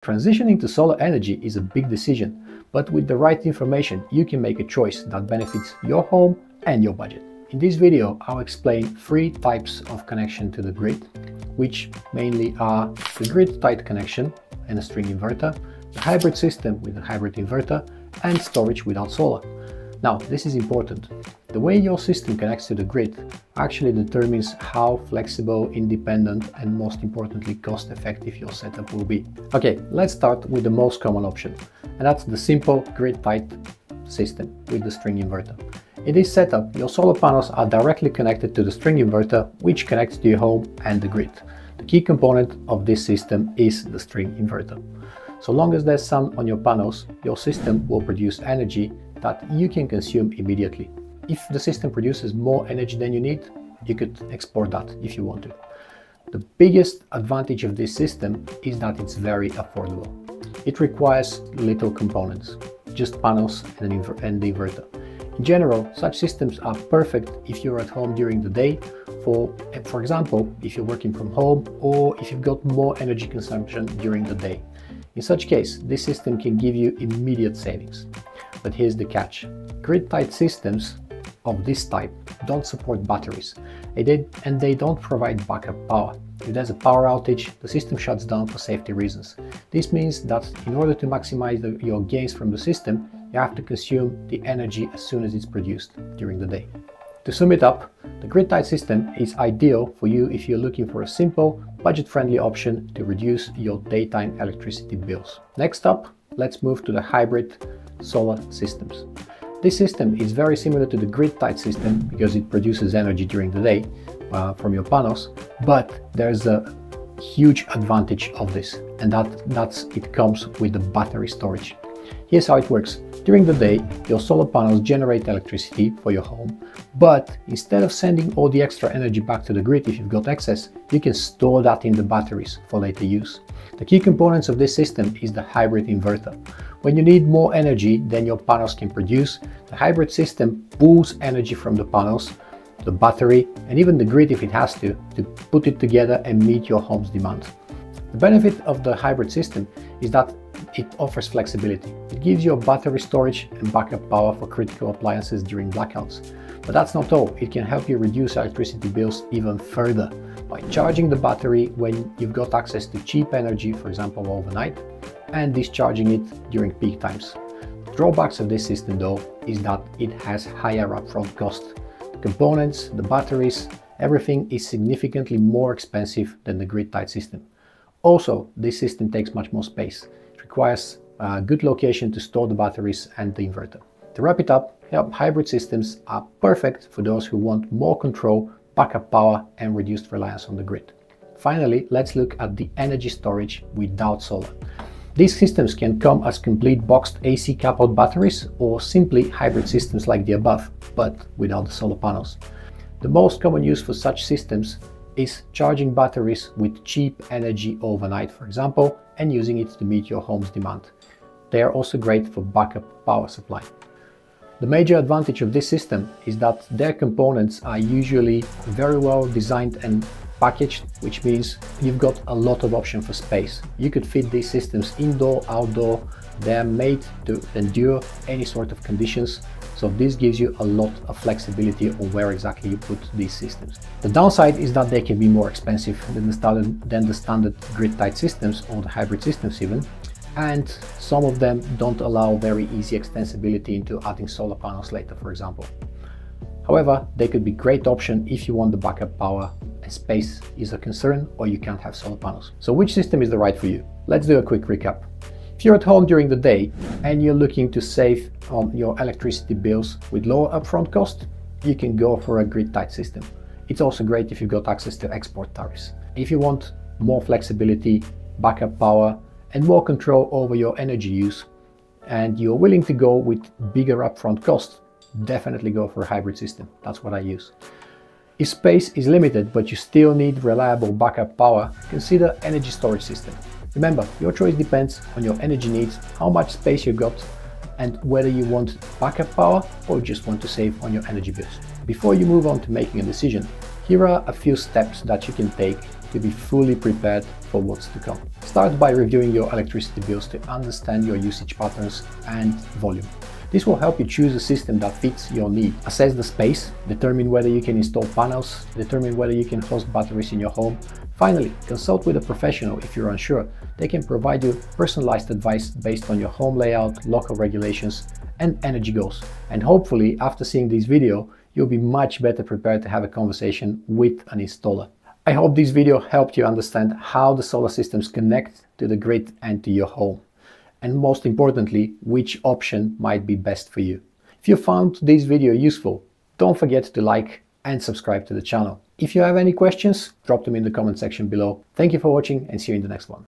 Transitioning to solar energy is a big decision, but with the right information, you can make a choice that benefits your home and your budget. In this video, I'll explain 3 types of connection to the grid, which mainly are the grid-tied connection and a string inverter, the hybrid system with a hybrid inverter, and storage without solar. Now, this is important. The way your system connects to the grid actually determines how flexible, independent, and most importantly, cost-effective your setup will be. Okay, let's start with the most common option, and that's the simple grid-tied system with the string inverter. In this setup, your solar panels are directly connected to the string inverter, which connects to your home and the grid. The key component of this system is the string inverter. So long as there's sun on your panels, your system will produce energy that you can consume immediately. If the system produces more energy than you need, you could export that if you want to. The biggest advantage of this system is that it's very affordable. It requires little components, just panels and the inverter. In general, such systems are perfect if you're at home during the day, for example, if you're working from home or if you've got more energy consumption during the day. In such case, this system can give you immediate savings. But here's the catch. Grid-tied systems of this type don't support batteries, and they don't provide backup power. If there's a power outage, the system shuts down for safety reasons. This means that in order to maximize your gains from the system, you have to consume the energy as soon as it's produced during the day. To sum it up, the grid-tied system is ideal for you if you're looking for a simple, budget-friendly option to reduce your daytime electricity bills. Next up, let's move to the hybrid solar systems. This system is very similar to the grid-tied system because it produces energy during the day from your panels, but there's a huge advantage of this, and that's it comes with the battery storage. Here's how it works. During the day, your solar panels generate electricity for your home, but instead of sending all the extra energy back to the grid if you've got excess, you can store that in the batteries for later use. The key components of this system is the hybrid inverter. When you need more energy than your panels can produce, the hybrid system pulls energy from the panels, the battery, and even the grid if it has to put it together and meet your home's demand. The benefit of the hybrid system is that it offers flexibility. It gives you a battery storage and backup power for critical appliances during blackouts. But that's not all. It can help you reduce electricity bills even further by charging the battery when you've got access to cheap energy, for example overnight, and discharging it during peak times. The drawbacks of this system though is that it has higher upfront cost. The components, the batteries, everything is significantly more expensive than the grid-tied system. Also, this system takes much more space. It requires a good location to store the batteries and the inverter. To wrap it up, hybrid systems are perfect for those who want more control, backup power, and reduced reliance on the grid. Finally, let's look at the energy storage without solar. These systems can come as complete boxed AC coupled batteries or simply hybrid systems like the above, but without the solar panels. The most common use for such systems is charging batteries with cheap energy overnight, for example, and using it to meet your home's demand. They are also great for backup power supply. The major advantage of this system is that their components are usually very well designed and packaged, which means you've got a lot of option for space. You could fit these systems indoor, outdoor. They're made to endure any sort of conditions. So this gives you a lot of flexibility on where exactly you put these systems. The downside is that they can be more expensive than the standard grid-tied systems or the hybrid systems even, and some of them don't allow very easy extensibility into adding solar panels later, for example. However, they could be a great option if you want the backup power and space is a concern or you can't have solar panels. So which system is the right for you? Let's do a quick recap. If you're at home during the day and you're looking to save on your electricity bills with lower upfront cost, you can go for a grid-tied system. It's also great if you've got access to export tariffs. If you want more flexibility, backup power, and more control over your energy use, and you're willing to go with bigger upfront costs, definitely go for a hybrid system. That's what I use. If space is limited but you still need reliable backup power, consider energy storage system. Remember, your choice depends on your energy needs, how much space you've got, and whether you want backup power or just want to save on your energy bills. Before you move on to making a decision, here are a few steps that you can take to be fully prepared for what's to come. Start by reviewing your electricity bills to understand your usage patterns and volume. This will help you choose a system that fits your need. Assess the space, determine whether you can install panels, determine whether you can host batteries in your home. Finally, consult with a professional if you're unsure. They can provide you personalized advice based on your home layout, local regulations, and energy goals. And hopefully, after seeing this video, you'll be much better prepared to have a conversation with an installer. I hope this video helped you understand how the solar systems connect to the grid and to your home, and most importantly, which option might be best for you. If you found this video useful, don't forget to like and subscribe to the channel. If you have any questions, drop them in the comment section below. Thank you for watching and see you in the next one.